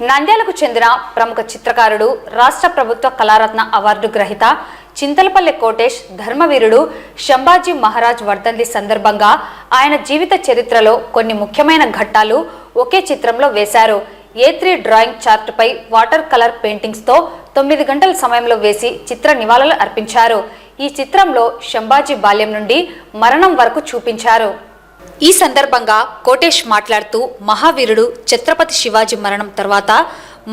నంద్యాలకు చెందిన ప్రముఖ చిత్రకారుడు రాష్ట్ర ప్రభుత్వ కళారత్న అవార్డు గ్రహీత చింతలపల్లి కోటేష్ ధర్మవీరుడు శంభాజీ మహారాజ్ వర్ధంతి సందర్భంగా ఆయన జీవిత చరిత్రలో కొన్ని ముఖ్యమైన ఘట్టాలు ఒకే చిత్రంలో వేశారు. A3 డ్రాయింగ్ చార్టుపై వాటర్ కలర్ పెయింటింగ్స్తో 9 గంటల సమయంలో వేసి చిత్ర నివాళులు అర్పించారు. ఈ చిత్రంలో శంభాజీ బాల్యం నుండి మరణం వరకు చూపించారు. ఈ సందర్భంగా కోటేష్ మాట్లాడుతూ మహావీరుడు ఛత్రపతి శివాజీ మరణం తర్వాత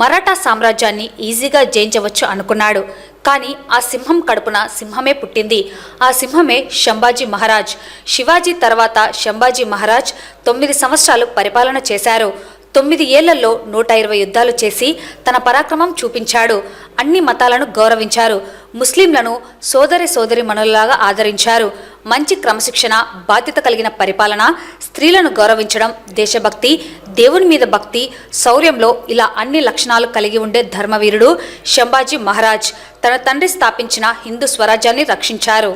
మరాఠా సామ్రాజ్యాన్ని ఈజీగా జయించవచ్చు అనుకున్నాడు. కానీ ఆ సింహం కడుపున సింహమే పుట్టింది. ఆ సింహమే శంభాజీ మహారాజ్. శివాజీ తర్వాత శంభాజీ మహారాజ్ 9 సంవత్సరాలు పరిపాలన చేశారు. 9 ఏళ్లలో 120 యుద్ధాలు చేసి తన పరాక్రమం చూపించాడు. అన్ని మతాలను గౌరవించారు. ముస్లింలను సోదరిమణులలాగా ఆదరించారు. మంచి క్రమశిక్షణ, బాధ్యత కలిగిన పరిపాలన, స్త్రీలను గౌరవించడం, దేశభక్తి, దేవుని మీద భక్తి, శౌర్యంలో ఇలా అన్ని లక్షణాలు కలిగి ఉండే ధర్మవీరుడు శంభాజీ మహారాజ్ తన తండ్రి స్థాపించిన హిందూ స్వరాజ్యాన్ని రక్షించారు.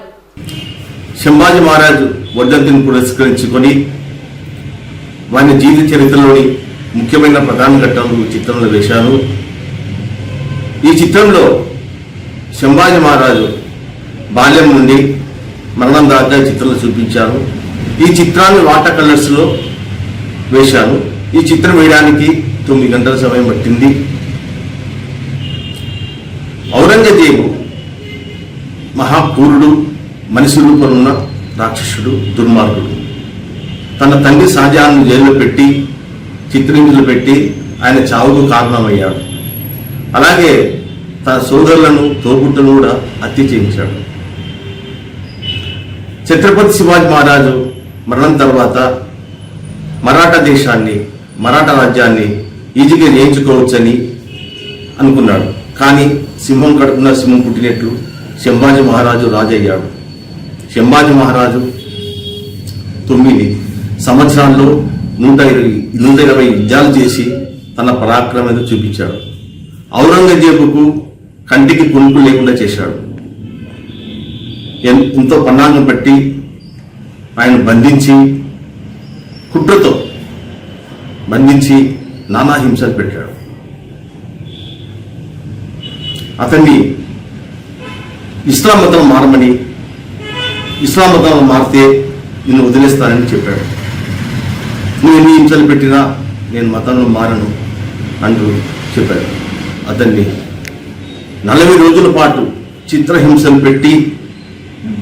శంభాజీ మహారాజు వర్ధంతిని పురస్కరించుకొని వారి జీవిత చరిత్రలోని ముఖ్యమైన ప్రధాన ఘట్టాలు చిత్రంలో వేశారు. ఈ చిత్రంలో శంభాజీ మహారాజు బాల్యం నుండి మరణం దాకా చిత్రంలో చూపించారు. ఈ చిత్రాన్ని వాటర్ కలర్స్లో వేశారు. ఈ చిత్రం వేయడానికి 9 గంటల సమయం పట్టింది. ఔరంగజేబు మహాపూరుడు, మనిషి రూపంలో ఉన్న రాక్షసుడు, దుర్మార్గుడు. తన తండ్రి షాజహాన్ను జైల్లో పెట్టి చిత్రహింసలు పెట్టి ఆయన చావుకు కారణమయ్యాడు. అలాగే తన సోదరులను, తోబుట్టును కూడా హత్య చేయించాడు. ఛత్రపతి శివాజీ మహారాజు మరణం తర్వాత మరాఠా దేశాన్ని, మరాఠా రాజ్యాన్ని ఈజీగా జయించుకోవచ్చని అనుకున్నాడు. కానీ సింహం కడుపున సింహం పుట్టినట్లు శంభాజీ మహారాజు రాజు అయ్యాడు. శంభాజీ మహారాజు 9 సంవత్సరాల్లో 120 యుద్ధాలు చేసి తన పరాక్రమం చూపించాడు. ఔరంగజేబుకు కంటికి కునుకు లేకుండా చేశాడు. ఎంతో పన్నాగం పట్టి ఆయన బంధించి, కుట్రతో బంధించి నానా హింసలు పెట్టాడు. అతన్ని ఇస్లాం మతం మారమని, ఇస్లాం మతంలో మారితే నిన్ను వదిలేస్తానని చెప్పాడు. నువ్వు ఎన్ని హింసలు పెట్టినా నేను మతంలో మారను అంటూ చెప్పాడు. అతన్ని 40 రోజుల పాటు చిత్రహింసలు పెట్టి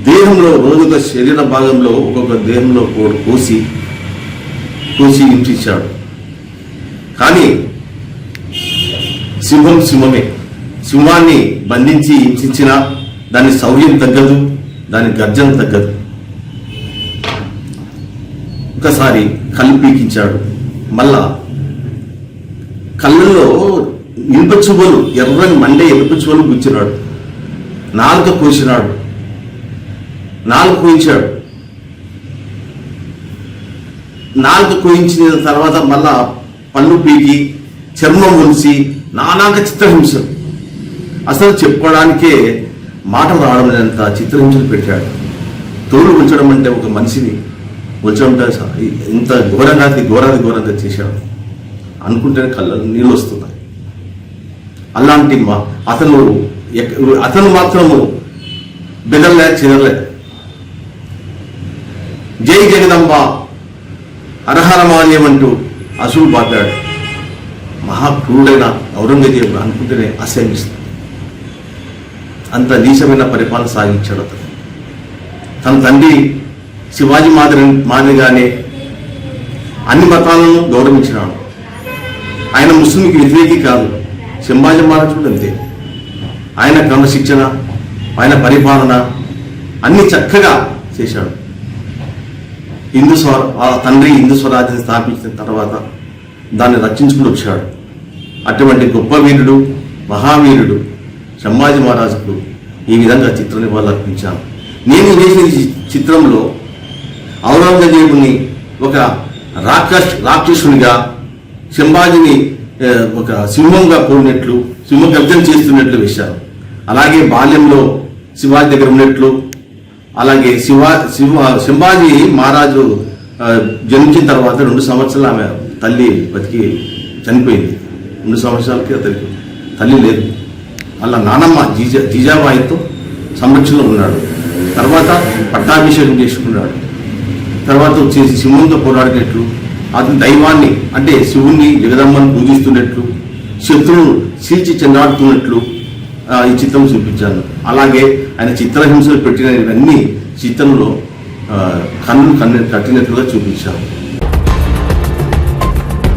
దేహంలో రోజుక శరీర భాగంలో ఒక్కొక్క దేహంలో కోసి హింసించాడు. కానీ సింహం సింహమే. సింహాన్ని బంధించి హింసించినా దాని శౌర్యం తగ్గదు, దాని గర్జన తగ్గదు. ఒకసారి కళ్ళు పీకించాడు. మళ్ళా కళ్ళల్లో ఇనుప చువ్వలు, ఎర్రని మండే ఇనుప చువ్వలు గుచ్చినాడు. నాలుక కోసినాడు. నాలుక కోయించిన తర్వాత మళ్ళా పళ్ళు పీకి చర్మం ఒలిసి నానాక చిత్రహింసలు, అసలు చెప్పుకోవడానికే మాట రావడం లేనంత చిత్రహింసలు పెట్టాడు. తోలు ఉంచడం అంటే ఒక మనిషిని వచ్చడం ఇంత ఘోరంగా చేశాడు అనుకుంటేనే కళ్ళలో నీళ్ళు వస్తున్నాయి. అలాంటి అతను మాత్రము బెదరలే, చెదరలే. జై జగదంబ అర్హరమాల్యమంటూ అసూలు పాతాడు. మహాక్రూడైన ఔరంగజేబు అనుకుంటేనే అసహ్యిస్తుంది. అంత నీచమైన పరిపాలన సాగించాడు అతను. తన తండ్రి శివాజీ మాదిరిగానే అన్ని మతాలను గౌరవించినాడు. ఆయన ముస్లింకి వ్యతిరేకి కాదు. శంభాజీ మహారాజు కూడా అంతే. ఆయన క్రమశిక్షణ, ఆయన పరిపాలన అన్ని చక్కగా చేశాడు. తండ్రి హిందూ స్వరాజ్యాన్ని స్థాపించిన తర్వాత దాన్ని రక్షించుకుని వచ్చాడు. అటువంటి గొప్ప వీరుడు, మహావీరుడు శంభాజీ మహారాజుకు ఈ విధంగా చిత్ర నివాళులు అర్పించాను. నేను చేసిన ఈ చిత్రంలో ఔరంగజేబుని ఒక రాక్షసునిగా, శంభాజీని ఒక సింహంగా కోరినట్లు, సింహ గర్జన చేస్తున్నట్లు వేశారు. అలాగే బాల్యంలో శివాజీ దగ్గర ఉన్నట్లు, అలాగే శంభాజీ మహారాజు జన్మించిన తర్వాత 2 సంవత్సరాలు ఆమె తల్లి బతికి చనిపోయింది. 2 సంవత్సరాలకి అతనికి తల్లి లేదు. మళ్ళా నానమ్మ జీజాబాయితో సంరక్షణలో ఉన్నాడు. తర్వాత పట్టాభిషేకం చేసుకున్నాడు. తర్వాత వచ్చేసి శివునితో పోరాడినట్లు, అతని దైవాన్ని అంటే శివుణ్ణి జగదమ్మను పూజిస్తున్నట్లు, శత్రువును చీల్చి చెండాడుతున్నట్లు ఈ చిత్రం చూపించాను. అలాగే ఆయన చిత్రహింసలు పెట్టినవన్నీ చిత్రంలో కన్నులు కట్టినట్లుగా చూపించాను.